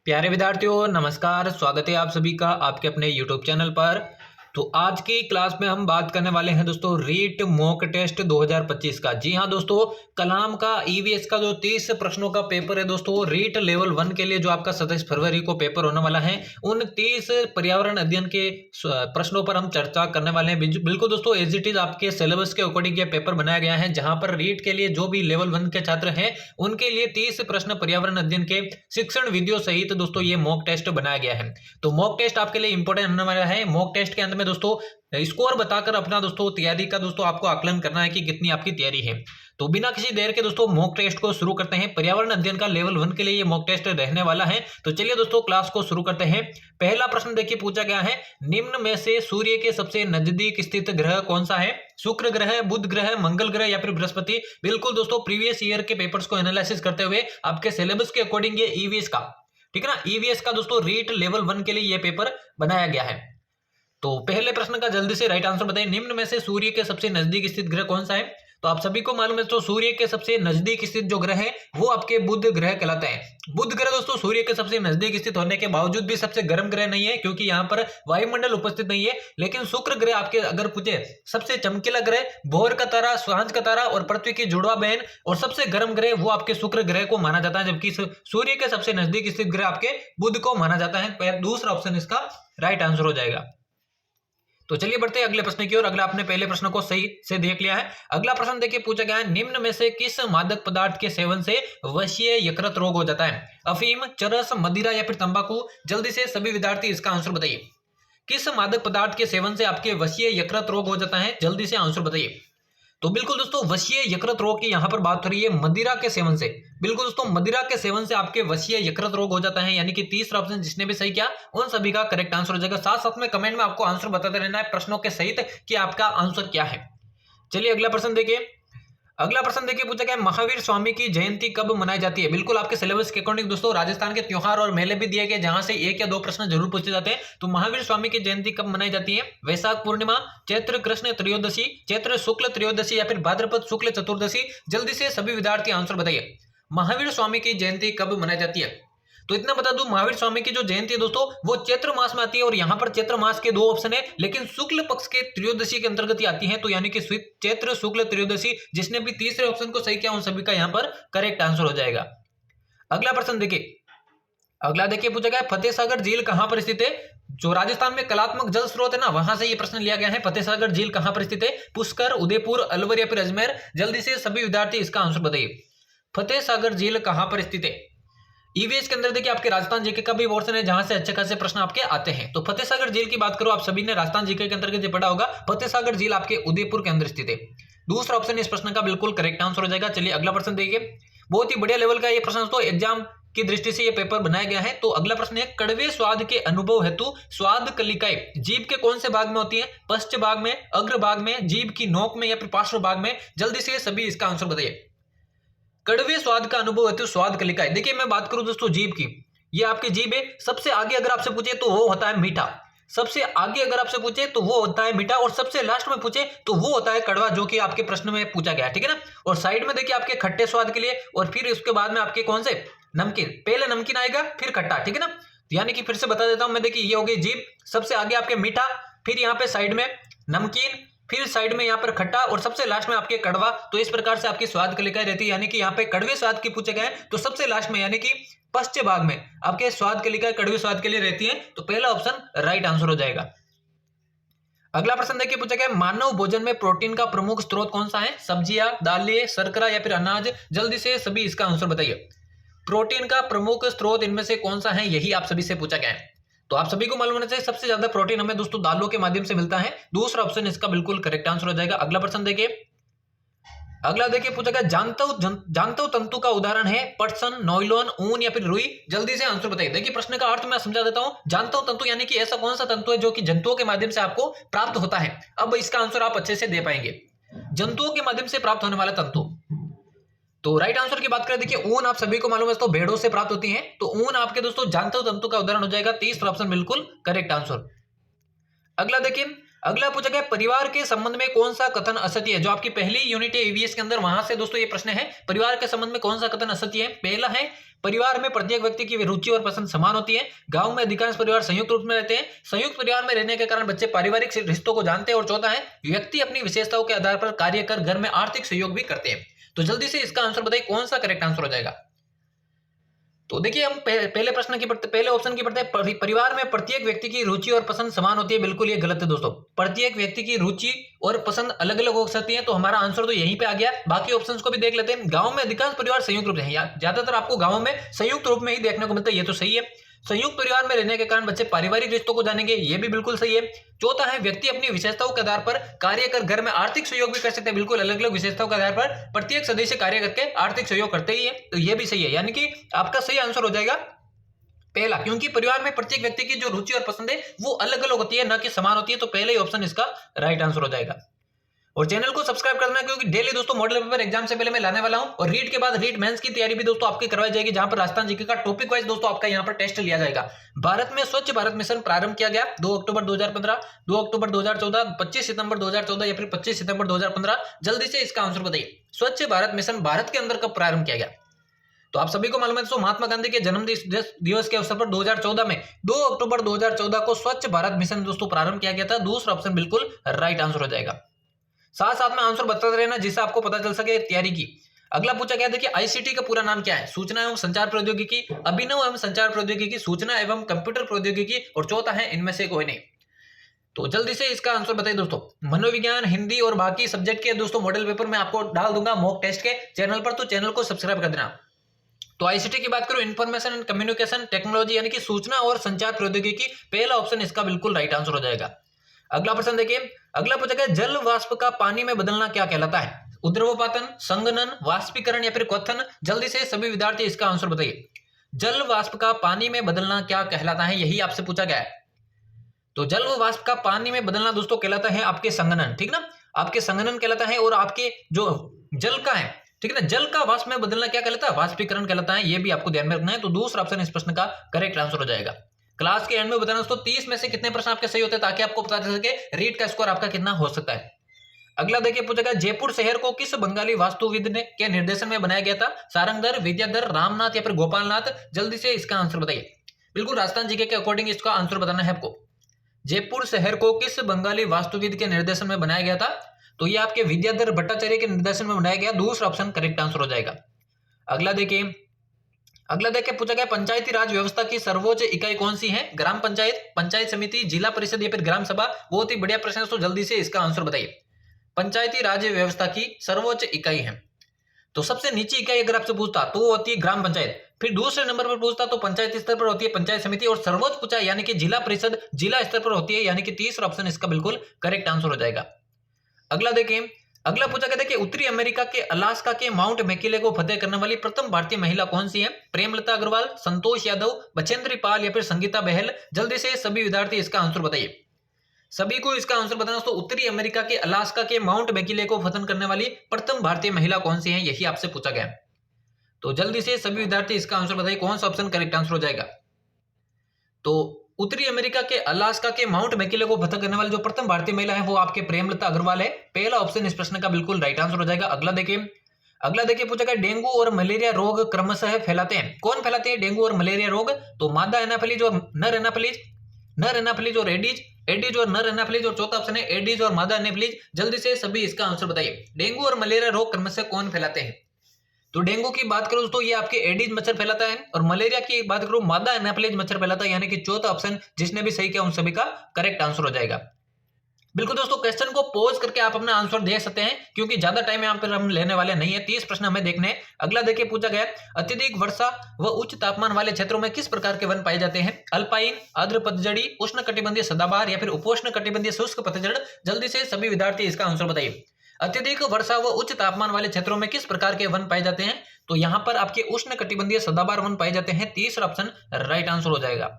प्यारे विद्यार्थियों नमस्कार। स्वागत है आप सभी का आपके अपने यूट्यूब चैनल पर। तो आज की क्लास में हम बात करने वाले हैं दोस्तों रीट मॉक टेस्ट 2025 का। जी हाँ दोस्तों, कलाम का ईवीएस का जो 30 प्रश्नों का पेपर है दोस्तों, रीट लेवल 1 के लिए जो आपका 27 फरवरी को पेपर होने वाला है, उन 30 पर्यावरण अध्ययन के प्रश्नों पर हम चर्चा करने वाले हैं। बिल्कुल दोस्तों, एज इट इज आपके सिलेबस के अकॉर्डिंग ये पेपर बनाया गया है, जहां पर रीट के लिए जो भी लेवल 1 के छात्र हैं उनके लिए 30 प्रश्न पर्यावरण अध्ययन के शिक्षण वीडियो सहित दोस्तों ये मॉक टेस्ट बनाया गया है। तो मॉक टेस्ट आपके लिए इंपॉर्टेंट होने वाला है। मॉक टेस्ट के अंत में दोस्तों स्कोर बताकर अपना दोस्तों तैयारी का दोस्तों आपको आकलन करना है कि कितनी आपकी तैयारी है। तो बिना किसी देर के दोस्तों मॉक टेस्ट को शुरू करते हैं। पर्यावरण अध्ययन का लेवल 1 के लिए ये मॉक टेस्ट रहने वाला है। तो चलिए दोस्तों क्लास को शुरू करते हैं। पहला प्रश्न देखिए पूछा गया है, निम्न में से सूर्य के सबसे नजदीक स्थित ग्रह कौन सा है? शुक्र ग्रह, बुध ग्रह, मंगल ग्रह या फिर बृहस्पति। बिल्कुल दोस्तों, प्रीवियस ईयर के पेपर्स को एनालिसिस करते हुए आपके सिलेबस के अकॉर्डिंग ये ईवीएस का, ठीक है ना, ईवीएस का दोस्तों रीट लेवल 1 के लिए ये पेपर बनाया गया है। तो पहले प्रश्न का जल्दी से राइट आंसर बताइए, निम्न में से सूर्य के सबसे नजदीक स्थित ग्रह कौन सा है? तो आप सभी को मालूम है तो सूर्य के सबसे नजदीक स्थित जो ग्रह है वो आपके बुध ग्रह कहलाता है। बुध ग्रह दोस्तों सूर्य के सबसे नजदीक स्थित होने के बावजूद भी सबसे गर्म ग्रह नहीं है, क्योंकि यहाँ पर वायुमंडल उपस्थित नहीं है। लेकिन शुक्र ग्रह आपके अगर पूछे सबसे चमकीला ग्रह, भोर का तारा, सांझ का तारा और पृथ्वी की जुड़वा बहन, और सबसे गर्म ग्रह वो आपके शुक्र ग्रह को माना जाता है, जबकि सूर्य के सबसे नजदीक स्थित ग्रह आपके बुध को माना जाता है। दूसरा ऑप्शन इसका राइट आंसर हो जाएगा। तो चलिए बढ़ते हैं अगले प्रश्न की ओर। अगला आपने पहले प्रश्न को सही से देख लिया है। अगला प्रश्न देखिए पूछा गया है, निम्न में से किस मादक पदार्थ के सेवन से वशीय यकृत रोग हो जाता है? अफीम, चरस, मदिरा या फिर तंबाकू। जल्दी से सभी विद्यार्थी इसका आंसर बताइए। किस मादक पदार्थ के सेवन से आपके वशीय यकृत रोग हो जाता है? जल्दी से आंसर बताइए। तो बिल्कुल दोस्तों, वशीय यकृत रोग की यहाँ पर बात हो रही है मदिरा के सेवन से। बिल्कुल दोस्तों, मदिरा के सेवन से आपके वशीय यकृत रोग हो जाता है, यानी कि तीसरा ऑप्शन जिसने भी सही किया उन सभी का करेक्ट आंसर हो जाएगा। साथ साथ में कमेंट में आपको आंसर बताते रहना है प्रश्नों के सहित कि आपका आंसर क्या है। चलिए अगला प्रश्न देखिए। अगला प्रश्न देखिए पूछा गया, महावीर स्वामी की जयंती कब मनाई जाती है? बिल्कुल आपके सिलेबस के अकॉर्डिंग दोस्तों राजस्थान के त्योहार और मेले भी दिए गए, जहां से एक या दो प्रश्न जरूर पूछे जाते हैं। तो महावीर स्वामी की जयंती कब मनाई जाती है? वैशाख पूर्णिमा, चैत्र कृष्ण त्रयोदशी, चैत्र शुक्ल त्रयोदशी या फिर भाद्रपद शुक्ल चतुर्दशी। जल्दी से सभी विद्यार्थी आंसर बताइए, महावीर स्वामी की जयंती कब मनाई जाती है? तो इतना बता दूं, महावीर स्वामी की जो जयंती है दोस्तों वो चैत्र मास में आती है, और यहाँ पर चैत्र मास के दो ऑप्शन है, लेकिन शुक्ल पक्ष के त्रयोदशी के अंतर्गत ही आती है। तो यानी कि चैत्र शुक्ल त्रयोदशी, जिसने भी तीसरे ऑप्शन को सही किया उन सभी का यहाँ पर करेक्ट आंसर हो जाएगा। अगला प्रश्न देखिए। अगला देखिए पूछा गया, फतेह सागर झील कहां पर स्थित है? जो राजस्थान में कलात्मक जल स्रोत है ना, वहां से ये प्रश्न लिया गया है। फतेह सागर झील कहां पर स्थित है? पुष्कर, उदयपुर, अलवर या फिर अजमेर। जल्दी से सभी विद्यार्थी इसका आंसर बताइए, फतेह सागर झील कहां पर स्थित है? ईवीएस के अंदर देखिए आपके राजस्थान जीके का भी पोर्शन है, जहां से अच्छे खासे प्रश्न आपके आते हैं। तो फतेह सागर झील की बात करो, आप सभी ने राजस्थान जीके के अंतर्गत पढ़ा होगा। फतेह सागर झील आपके उदयपुर के अंदर स्थित है। दूसरा ऑप्शन इस प्रश्न का बिल्कुल करेक्ट आंसर हो जाएगा। चलिए अगला प्रश्न देखिए। बहुत ही बढ़िया लेवल का ये प्रश्न तो एग्जाम की दृष्टि से ये पेपर बनाया गया है। तो अगला प्रश्न है, कड़वे स्वाद के अनुभव हेतु स्वाद कलिकाएं जीभ के कौन से भाग में होती है? पश्च भाग में, अग्र भाग में, जीभ की नोक में या फिर पार्श्व भाग में? जल्दी से सभी इसका आंसर बताइए। कड़वे स्वाद का अनुभव हेतु स्वाद कलिकाएं, देखिए मैं बात करूं दोस्तों जीभ की, ये आपकी जीभ है। सबसे आगे अगर आपसे पूछे तो वो होता है मीठा, सबसे आगे अगर आपसे पूछे तो वो होता है मीठा, और सबसे लास्ट में पूछे तो वो होता है कड़वा, जो कि आपके प्रश्न में पूछा गया है, ठीक है ना। और साइड में देखिए आपके खट्टे स्वाद के लिए, और फिर उसके बाद में आपके कौन से नमकीन, पहले नमकीन आएगा फिर खट्टा, ठीक है ना। यानी कि फिर से बता देता हूं मैं, देखिए ये हो गई जीभ, सबसे आगे आपके मीठा, फिर यहाँ पे साइड में नमकीन, फिर साइड में यहाँ पर खट्टा, और सबसे लास्ट में आपके कड़वा। तो इस प्रकार से आपकी स्वाद कलिकाएं रहती है, यानी कि यहाँ पे कड़वे स्वाद की पूछे गए तो सबसे लास्ट में यानी कि पश्चिम भाग में आपके स्वाद कलिकाएं कड़वे स्वाद के लिए रहती है। तो पहला ऑप्शन राइट आंसर हो जाएगा। अगला प्रश्न देखिए पूछा गया, मानव भोजन में प्रोटीन का प्रमुख स्रोत कौन सा है? सब्जियां, दालें, शर्करा या फिर अनाज? जल्दी से सभी इसका आंसर बताइए। प्रोटीन का प्रमुख स्रोत इनमें से कौन सा है, यही आप सभी से पूछा गया है। तो आप सभी को मालूम होना चाहिए सबसे ज्यादा प्रोटीन हमें दोस्तों दालों के माध्यम से मिलता है। दूसरा ऑप्शन इसका बिल्कुल करेक्ट आंसर हो जाएगा। अगला प्रश्न देखिए। अगला देखिए पूछा गया, जानतो तंतु का उदाहरण है पटसन, नॉयलॉन, ऊन या फिर रुई? जल्दी से आंसर बताइए। देखिए प्रश्न का अर्थ मैं समझा देता हूं। जानतो तंतु यानी कि ऐसा कौन सा तंतु है जो कि जंतुओं के माध्यम से आपको प्राप्त होता है? अब इसका आंसर आप अच्छे से दे पाएंगे, जंतुओं के माध्यम से प्राप्त होने वाला तंतु। तो राइट आंसर की बात करें, देखिए ऊन आप सभी को मालूम है तो भेड़ों से प्राप्त होती है। तो ऊन आपके दोस्तों जानतो तंतु का उदाहरण हो जाएगा। तीसरा ऑप्शन बिल्कुल करेक्ट आंसर। अगला देखिए, अगला पूछा गया परिवार के संबंध में कौन सा कथन असत्य है। जो आपकी पहली यूनिट है ईवीएस के अंदर, वहां से दोस्तों ये प्रश्न है, परिवार के संबंध में कौन सा कथन असत्य है। पहला है परिवार में प्रत्येक व्यक्ति की रुचि और पसंद समान होती है। गांव में अधिकांश परिवार संयुक्त रूप में रहते हैं। संयुक्त परिवार में रहने के कारण बच्चे पारिवारिक रिश्तों को जानते हैं। और चौथा है व्यक्ति अपनी विशेषताओं के आधार पर कार्य कर घर में आर्थिक सहयोग भी करते हैं। तो जल्दी से इसका आंसर बताइए कौन सा करेक्ट आंसर हो जाएगा। तो देखिए हम पहले प्रश्न की पहले ऑप्शन की पढ़ते हैं, परिवार में प्रत्येक व्यक्ति की रुचि और पसंद समान होती है। बिल्कुल ये गलत है दोस्तों, प्रत्येक व्यक्ति की रुचि और पसंद अलग अलग हो सकती है। तो हमारा आंसर तो यहीं पे आ गया। बाकी ऑप्शंस को भी देख लेते हैं। गांव में अधिकांश परिवार संयुक्त रूप से, ज्यादातर आपको गांव में संयुक्त रूप में ही देखने को मिलता है, ये तो सही है। संयुक्त परिवार में रहने के कारण बच्चे पारिवारिक रिश्तों को जानेंगे, ये भी बिल्कुल सही है। चौथा है व्यक्ति अपनी विशेषताओं के आधार पर कार्य कर घर में आर्थिक सहयोग भी कर सकते हैं। बिल्कुल अलग अलग विशेषताओं के आधार पर प्रत्येक सदस्य कार्य करके आर्थिक सहयोग करते ही है, तो ये भी सही है। यानी कि आपका सही आंसर हो जाएगा पहला, क्योंकि परिवार में प्रत्येक व्यक्ति की जो रुचि और पसंद है वो अलग अलग होती है, ना कि समान होती है। तो पहले ही ऑप्शन इसका राइट आंसर हो जाएगा। और चैनल को सब्सक्राइब कर देना, क्योंकि डेली दोस्तों मॉडल पेपर एग्जाम से पहले मैं लाने वाला हूं। और रीट के बाद रीट मेंस की तैयारी भी दोस्तों आपकी करवाई जाएगी, जहां पर राजस्थान जीके का टॉपिक वाइज दोस्तों आपका यहां पर टेस्ट लिया जाएगा। भारत में स्वच्छ भारत मिशन प्रारंभ किया गया 2 अक्टूबर 2015, 2 अक्टूबर 2014, 25 सितंबर 2014 या फिर 25 सितंबर 2015। जल्दी से इसका आंसर बताइए, स्वच्छ भारत मिशन भारत के अंदर कब प्रारंभ किया गया। तो आप सभी को मालूम है दोस्तों, महात्मा गांधी के जन्म दिवस के अवसर पर 2014 में 2 अक्टूबर 2014 को स्वच्छ भारत मिशन दोस्तों प्रारंभ किया गया था। दूसरा ऑप्शन बिल्कुल राइट आंसर हो जाएगा। साथ साथ में आंसर बताते रहना जिससे आपको पता चल सके तैयारी की। अगला पूछा गया, देखिए आईसीटी का पूरा नाम क्या है। सूचना एवं संचार प्रौद्योगिकी, अभिनव एवं संचार प्रौद्योगिकी, सूचना एवं कंप्यूटर प्रौद्योगिकी, और चौथा है इनमें से कोई नहीं। तो जल्दी से इसका आंसर बताइए दोस्तों। मनोविज्ञान, हिंदी और बाकी सब्जेक्ट के दोस्तों मॉडल पेपर में आपको डाल दूंगा मॉक टेस्ट के चैनल पर, तो चैनल को सब्सक्राइब कर देना। तो आईसीटी की बात करो, इंफॉर्मेशन एंड कम्युनिकेशन टेक्नोलॉजी, यानी कि सूचना और संचार प्रौद्योगिकी, पहला ऑप्शन इसका बिल्कुल राइट आंसर हो जाएगा। अगला प्रश्न देखिए, अगला पूछा गया जल वाष्प का पानी में बदलना क्या कहलाता है। उद्रवपातन, संघनन, वाष्पीकरण या फिर क्वथन। जल्दी से सभी विद्यार्थी इसका आंसर बताइए। जल वाष्प का पानी में बदलना क्या कहलाता है, यही आपसे पूछा गया है। तो जल वाष्प का पानी में बदलना दोस्तों कहलाता है आपके संघनन, ठीक ना, आपके संघनन कहलाता है। और आपके जो जल का है, ठीक है ना, जल का वाष्प में बदलना क्या कहलाता है, वाष्पीकरण कहलाता है। ये भी आपको ध्यान में रखना है। तो दूसरा ऑप्शन इस प्रश्न का करेक्ट आंसर हो जाएगा। क्लास के एंड में बताना दोस्तों 30 में से कितने प्रश्न आपके सही होते हैं, ताकि आपको पता चल सके रीट का स्कोर आपका कितना हो सकता है। अगला देखिए पूछा गया, जयपुर शहर को किस बंगाली वास्तुविद ने के निर्देशन में बनाया गया था। सारंगधर, विद्याधर, रामनाथ या फिर गोपालनाथ। जल्दी से इसका आंसर बताइए। बिल्कुल राजस्थान जीके के अकॉर्डिंग इसका आंसर बताना है आपको। जयपुर शहर को किस बंगाली वास्तुविद के निर्देशन में बनाया गया था। तो ये आपके विद्याधर भट्टाचार्य के निर्देशन में बनाया गया। दूसरा ऑप्शन करेक्ट आंसर हो जाएगा। अगला देखिए पूछा गया, पंचायती राज व्यवस्था की सर्वोच्च इकाई कौन सी है। ग्राम पंचायत, पंचायत समिति, जिला परिषद या फिर ग्राम सभा। बहुत ही बढ़िया प्रश्न है, तो जल्दी से इसका आंसर बताइए। पंचायती राज व्यवस्था की सर्वोच्च इकाई है, तो सबसे नीचे इकाई अगर आपसे पूछता तो वो होती है ग्राम पंचायत। फिर दूसरे नंबर पर पूछता तो पंचायत स्तर पर होती है पंचायत समिति, और सर्वोच्च पूछा यानी कि जिला परिषद जिला स्तर पर होती है, यानी कि तीसरा ऑप्शन इसका बिल्कुल करेक्ट आंसर हो जाएगा। अगला देखें, अगला पूछा गया कि उत्तरी अमेरिका के अलास्का के माउंट मैकिले को फतेह करने वाली प्रथम भारतीय महिला कौन सी है। प्रेमलता अग्रवाल, संतोष यादव, बचेंद्री पाल या फिर संगीता बहल। जल्दी से सभी विद्यार्थी इसका आंसर बताइए। सभी को इसका आंसर बताना। तो उत्तरी अमेरिका के अलास्का के माउंट मैकिले को फतह करने वाली प्रथम भारतीय महिला कौन सी है, यही आपसे पूछा गया। तो जल्दी से सभी विद्यार्थी इसका आंसर बताइए, कौन सा ऑप्शन करेक्ट आंसर हो जाएगा। तो उत्तरी अमेरिका के अलास्का के माउंट मैकिले को फतह करने वाली जो प्रथम भारतीय महिला है वो आपके प्रेमलता अग्रवाल है। पहला ऑप्शन इस प्रश्न का बिल्कुल राइट आंसर हो जाएगा। अगला देखिए पूछा गया, डेंगू और मलेरिया रोग क्रमशः फैलाते हैं। कौन फैलाते हैं डेंगू और मलेरिया रोग। तो मादा एनाफिलीज और नर एनाफिलीज और एडीज और नर एनाफिलीज, और चौथा ऑप्शन है एडीज और मादा एनाफिलीज। जल्दी से सभी इसका आंसर बताइए। डेंगू और मलेरिया रोग क्रमशः कौन फैलाते हैं। तो डेंगू की बात करो दोस्तों ये आपके एडीज मच्छर फैलाता है, और मलेरिया की बात करो मादा एनाफिलीज मच्छर फैलाता है, यानी कि चौथा ऑप्शन जिसने भी सही किया उन सभी का करेक्ट आंसर हो जाएगा। बिल्कुल दोस्तों, क्वेश्चन को पॉज करके आप अपना आंसर दे सकते हैं, क्योंकि ज्यादा टाइम यहाँ पर हम लेने वाले नहीं है। 30 प्रश्न हमें देखने हैं। अगला देखिए पूछा गया, अत्यधिक वर्षा व उच्च तापमान वाले क्षेत्रों में किस प्रकार के वन पाए जाते हैं। अल्पाइन, आर्द्र पतझड़ी, उष्ण कटिबंधीय सदाबहार या फिर उपोष्ण कटिबंधीय शुष्क पतझड़। जल्दी से सभी विद्यार्थी इसका आंसर बताइए। अत्यधिक वर्षा व उच्च तापमान वाले क्षेत्रों में किस प्रकार के वन पाए जाते हैं। तो यहाँ पर आपके उष्ण कटिबंधीय सदाबहार वन पाए जाते हैं। तीसरा ऑप्शन राइट आंसर हो जाएगा।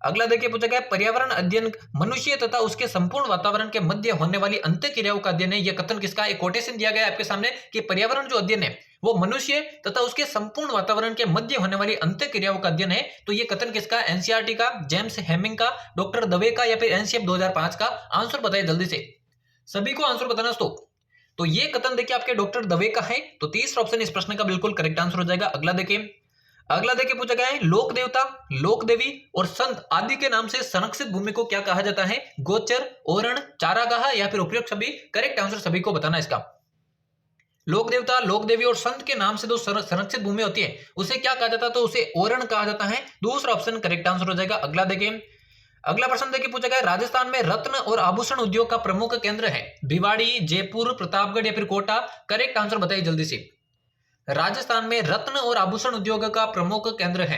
अगला देखिए पूछा गया, पर्यावरण अध्ययन मनुष्य तथा उसके संपूर्ण वातावरण के मध्य होने वाली अंतःक्रियाओं का अध्ययन है। यह कथन किसका है। एक कोटेशन दिया गया है आपके सामने कि पर्यावरण जो अध्ययन है वो मनुष्य तथा उसके संपूर्ण वातावरण के मध्य होने वाली अंत्य क्रियाओं का अध्ययन है। तो ये कथन किसका? एनसीईआरटी का, जेम्स हेमिंग का, डॉक्टर दवे का, या फिर एनसीएफ 2005 का? आंसर बताइए जल्दी से, सभी को आंसर बताना दोस्तों। तो ये कथन देखिए आपके डॉक्टर दवे का है। तो तीसरा ऑप्शन इस प्रश्न का बिल्कुल करेक्ट आंसर हो जाएगा। अगला देखिए पूछा गया है, लोक देवता, लोक देवी और संत आदि के नाम से संरक्षित भूमि को क्या कहा जाता है? गोचर, ओरण, चारागाह या फिर उपयुक्त सभी? करेक्ट आंसर सभी को बताना इसका। लोक देवता, लोक देवी और संत के नाम से जो संरक्षित भूमि होती है उसे क्या कहा जाता है? तो उसे ओरण कहा जाता है। दूसरा ऑप्शन करेक्ट आंसर हो जाएगा। अगला प्रश्न देखिए पूछा गया, राजस्थान में रत्न और आभूषण उद्योग का प्रमुख केंद्र है भिवाड़ी, जयपुर, प्रतापगढ़ या फिर कोटा? करेक्ट आंसर बताइए जल्दी से। राजस्थान में रत्न और आभूषण उद्योग का प्रमुख केंद्र है।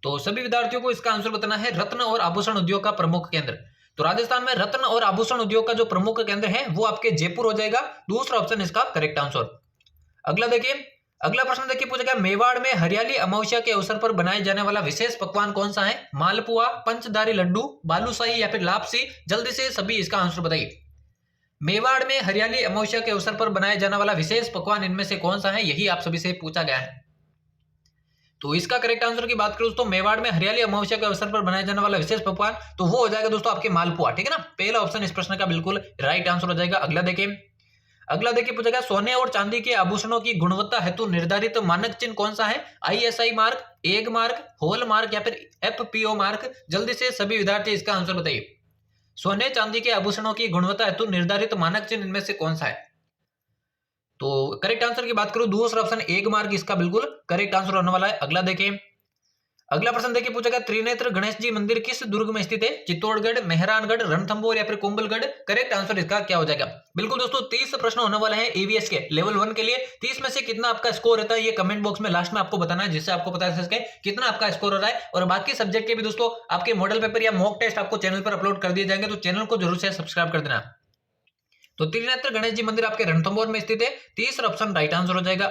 तो सभी विद्यार्थियों को इसका आंसर बताना है, रत्न और आभूषण उद्योग का प्रमुख केंद्र। तो राजस्थान में रत्न और आभूषण उद्योग का जो प्रमुख केंद्र है वो आपके जयपुर हो जाएगा। दूसरा ऑप्शन इसका करेक्ट आंसर। अगला प्रश्न देखिए पूछा गया, मेवाड़ में हरियाली अमावस्या के अवसर पर बनाए जाने वाला विशेष पकवान कौन सा है? मालपुआ, पंचदारी लड्डू, बालूशाही या फिर लापसी? जल्दी से सभी इसका आंसर बताइए। मेवाड़ में हरियाली अमावस्या के अवसर पर बनाया जाने वाला विशेष पकवान इनमें से कौन सा है? यही आप सभी से पूछा गया है। तो इसका करेक्ट आंसर की बात करूं दोस्तों, मेवाड़ में हरियाली अमावस्या के अवसर पर बनाया जाने वाला विशेष पकवान तो वो हो जाएगा दोस्तों आपके मालपुआ। ठीक है ना, पहला ऑप्शन इस प्रश्न का बिल्कुल राइट आंसर हो जाएगा। अगला देखिए पूछा गया, सोने और चांदी के आभूषणों की गुणवत्ता हेतु निर्धारित मानक चिन्ह कौन सा है? ISI mark, Agmark, hallmark या फिर एफपीओ मार्क? जल्दी से सभी विद्यार्थी इसका आंसर बताइए। सोने चांदी के आभूषणों की गुणवत्ता हेतु निर्धारित मानक चिन्ह इनमें से कौन सा है? तो करेक्ट आंसर की बात करूं, दूसरा ऑप्शन एग मार्क इसका बिल्कुल करेक्ट आंसर होने वाला है। अगला प्रश्न देखिए पूछा गया, त्रिनेत्र गणेश जी मंदिर किस दुर्ग में स्थित है? चित्तौड़गढ़, मेहरानगढ़, रणथंभौर या फिर कुंभलगढ़? करेक्ट आंसर इसका क्या हो जाएगा? बिल्कुल दोस्तों 30 प्रश्न होने वाले हैं ईवीएस के लेवल 1 के लिए। 30 में से कितना आपका स्कोर रहता है ये कमेंट बॉक्स में लास्ट में आपको बताना है, जिससे आपको पता चल सके कितना आपका स्कोर हो रहा है। और बाकी सब्जेक्ट के भी दोस्तों आपके मॉडल पेपर या मॉक टेस्ट आपको चैनल पर अपलोड कर दिए जाएंगे, तो चैनल को जरूर से सब्सक्राइब कर देना। तो त्रिनेत्र गणेश जी मंदिर आपके रणथंभौर में स्थित है। तीसरा ऑप्शन राइट आंसर हो जाएगा।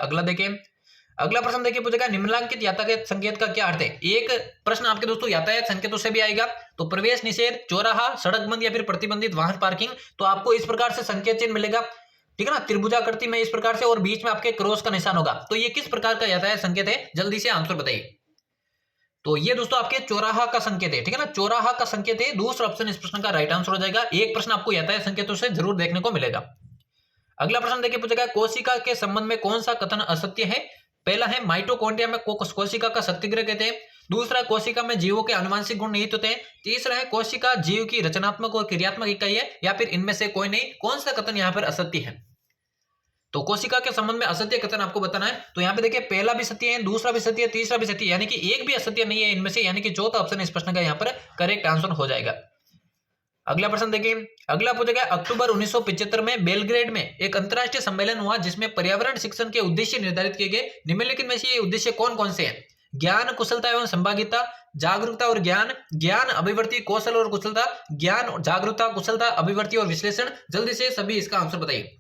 अगला प्रश्न देखिए पूछेगा, निम्नलिखित यातायात संकेत का क्या अर्थ है? एक प्रश्न आपके दोस्तों यातायात संकेतों से भी आएगा। तो प्रवेश निषेध, चौराहा, सड़क बंद या फिर प्रतिबंधित वाहन पार्किंग? तो आपको इस प्रकार से संकेत चिन्ह मिलेगा, ठीक है ना, त्रिभुजाकृति में इस प्रकार से, और बीच में आपके क्रॉस का निशान होगा। तो ये किस प्रकार का यातायात संकेत है? जल्दी से आंसर बताइए। तो ये दोस्तों आपके चौराहा का संकेत है, ठीक है ना, चौराहा का संकेत है। दूसरा ऑप्शन इस प्रश्न का राइट आंसर हो जाएगा। एक प्रश्न आपको यातायात संकेतों से जरूर देखने को मिलेगा। अगला प्रश्न देखिए पूछेगा, कोशिका के संबंध में कौन सा कथन असत्य है? पहला है माइटोकॉन्ड्रिया में कोशिका का शक्तिगृह कहते हैं। दूसरा, कोशिका में जीवों के आनुवंशिक गुण निहित होते हैं। तीसरा है, कोशिका जीव की रचनात्मक और क्रियात्मक इकाई है, या फिर इनमें से कोई नहीं। कौन सा कथन यहाँ पर असत्य है? तो कोशिका के संबंध में असत्य कथन आपको बताना है। तो यहाँ पे देखिए पहला भी सत्य है, दूसरा भी सत्य है, तीसरा भी सत्य है, यानी कि एक भी असत्य नहीं है इनमें से, यानी कि चौथा ऑप्शन इस प्रश्न का यहाँ पर करेक्ट आंसर हो जाएगा। अगला प्रश्न देखिए, अगला पूछेगा, अक्टूबर 1975 में बेलग्रेड में एक अंतरराष्ट्रीय सम्मेलन हुआ जिसमें पर्यावरण शिक्षण के उद्देश्य निर्धारित किए गए। निम्नलिखित में से ये उद्देश्य कौन कौन से हैं? ज्ञान, कुशलता एवं संभाव्यता, जागरूकता और ज्ञान, ज्ञान, अभिवृत्ति, कौशल और कुशलता, ज्ञान, जागरूकता, कुशलता, अभिवृत्ति और विश्लेषण। जल्दी से सभी इसका आंसर बताइए।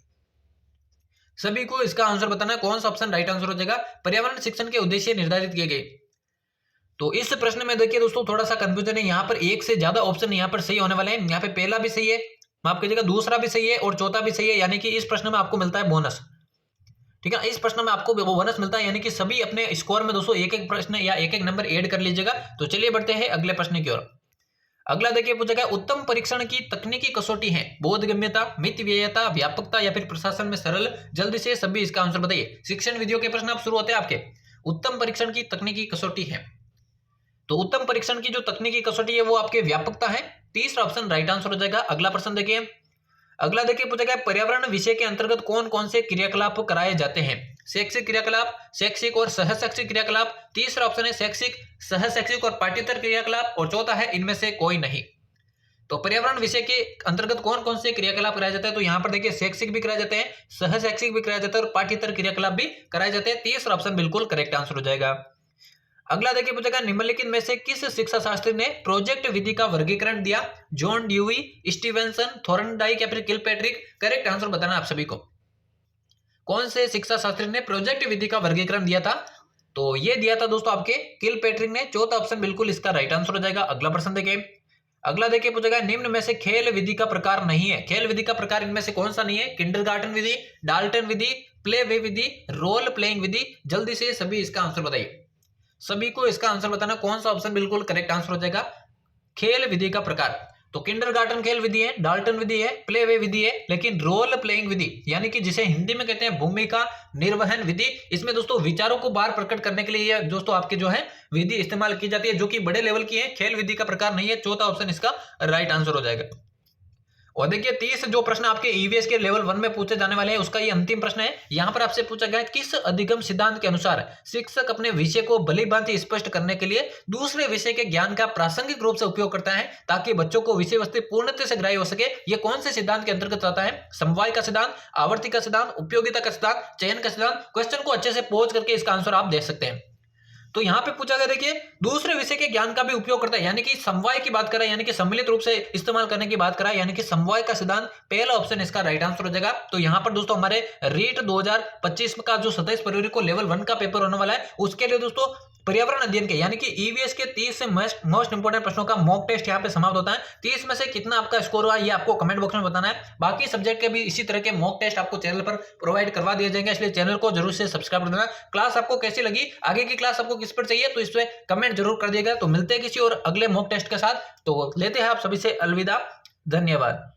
सभी को इसका आंसर बताना है, कौन सा ऑप्शन राइट आंसर हो जाएगा। पर्यावरण शिक्षण के उद्देश्य निर्धारित किए गए। तो इस प्रश्न में देखिए दोस्तों थोड़ा सा कंफ्यूजन है, यहाँ पर एक से ज्यादा ऑप्शन यहाँ पर सही होने वाले हैं। यहाँ पे पहला भी सही है, माफ कीजिएगा, दूसरा भी सही है और चौथा भी सही है, यानी कि इस प्रश्न में आपको मिलता है बोनस, ठीक है। इस प्रश्न में आपको बोनस मिलता है, यानी कि सभी अपने स्कोर में दोस्तों एक एक प्रश्न या एक एक नंबर ऐड कर लीजिएगा। तो चलिए बढ़ते हैं अगले प्रश्न की ओर। अगला देखिए पूछा गया, उत्तम परीक्षण की तकनीकी कसौटी है बोधगम्यता, मितव्ययता, व्यापकता या फिर प्रशासन में सरल? जल्दी से सभी इसका आंसर बताइए। शिक्षण विधियों के प्रश्न अब शुरू होते हैं आपके। उत्तम परीक्षण की तकनीकी कसौटी है, तो उत्तम परीक्षण की जो तकनीकी कसौटी है वो आपके व्यापकता है। तीसरा ऑप्शन राइट आंसर हो जाएगा। अगला प्रश्न देखिए, अगला देखिए पूछा गया, पर्यावरण विषय के अंतर्गत कौन कौन से क्रियाकलाप कराए जाते हैं? शैक्षिक क्रियाकलाप, शैक्षिक और सहशैक्षिक क्रियाकलाप। तीसरा ऑप्शन है शैक्षिक, सहशैक्षिक और पाठ्येतर क्रियाकलाप, और चौथा है इनमें से कोई नहीं। तो पर्यावरण विषय के अंतर्गत कौन कौन से क्रियाकलाप कराए जाते हैं? तो यहाँ पर देखिए शैक्षिक भी कराए जाते हैं, सहशैक्षिक भी कराए जाते हैं और पाठ्येतर क्रियाकलाप भी कराए जाते हैं। तीसरा ऑप्शन बिल्कुल करेक्ट आंसर हो जाएगा। अगला देखिए पूछेगा, निम्नलिखित में से किस शिक्षा शास्त्री ने प्रोजेक्ट विधि का वर्गीकरण दिया? जॉन ड्यूई, स्टीवेंसन, थॉर्नडाइक या फिर किलपैट्रिक? करेक्ट आंसर बताना आप सभी को। कौन से शिक्षा शास्त्री ने प्रोजेक्ट विधि का वर्गीकरण दिया था? तो ये दिया था दोस्तों आपके किलपैट्रिक ने। चौथा ऑप्शन बिल्कुल इसका राइट आंसर हो जाएगा। अगला प्रश्न देखिए, अगला देखिए पूछेगा, निम्न में से खेल विधि का प्रकार नहीं है। खेल विधि का प्रकार इनमें से कौन सा नहीं है? किंडरगार्टन विधि, डाल्टन विधि, प्ले वे विधि, रोल प्लेइंग विधि। जल्दी से सभी इसका आंसर बताइए, सभी को इसका आंसर बताना कौन सा ऑप्शन बिल्कुल करेक्ट आंसर हो जाएगा। खेल विधि का प्रकार, तो किंडरगार्टन खेल विधि है, डाल्टन विधि है, प्ले वे विधि है, लेकिन रोल प्लेइंग विधि यानी कि जिसे हिंदी में कहते हैं भूमिका निर्वहन विधि, इसमें दोस्तों विचारों को बाहर प्रकट करने के लिए दोस्तों आपके जो है विधि इस्तेमाल की जाती है, जो कि बड़े लेवल की है। खेल विधि का प्रकार नहीं है। चौथा ऑप्शन इसका राइट आंसर हो जाएगा। और देखिए 30 जो प्रश्न आपके ईवीएस के लेवल 1 में पूछे जाने वाले हैं, उसका ये अंतिम प्रश्न है। यहां पर आपसे पूछा गया है, किस अधिगम सिद्धांत के अनुसार शिक्षक अपने विषय को भलीभांति स्पष्ट करने के लिए दूसरे विषय के ज्ञान का प्रासंगिक रूप से उपयोग करता है ताकि बच्चों को विषय वस्तु पूर्णतः से ग्राह्य हो सके। ये कौन से सिद्धांत के अंतर्गत आता है? समवाय का सिद्धांत, आवर्ती का सिद्धांत, उपयोगिता का सिद्धांत, चयन का सिद्धांत। क्वेश्चन को अच्छे से पहुंच करके इसका आंसर आप दे सकते हैं। तो यहां पे पूछा गया, देखिए दूसरे विषय के ज्ञान का भी उपयोग करता है, यानी कि समवाय की बात करें, यानी कि सम्मिलित रूप से इस्तेमाल करने की बात करें, यानी कि समवाय का सिद्धांत। पहला ऑप्शन इसका राइट आंसर हो जाएगा। तो यहां पर दोस्तों हमारे रीट 2025 का जो 27 फरवरी को लेवल 1 का पेपर होने वाला है, उसके लिए दोस्तों पर्यावरण अध्ययन के यानी कि ईवीएस के 30 से मोस्ट इंपोर्टेंट प्रश्नों का मॉक टेस्ट यहां पे समाप्त होता है। 30 में से कितना आपका स्कोर हुआ ये आपको कमेंट बॉक्स में बताना है। बाकी सब्जेक्ट के भी इसी तरह के मॉक टेस्ट आपको चैनल पर प्रोवाइड करवा दिए जाएंगे, इसलिए चैनल को जरूर से सब्सक्राइब कर देना। क्लास आपको कैसी लगी, आगे की क्लास आपको किस पर चाहिए, तो इस पर कमेंट जरूर कर दिएगा। तो मिलते हैं किसी और अगले मॉक टेस्ट के साथ। तो लेते हैं आप सभी से अलविदा, धन्यवाद।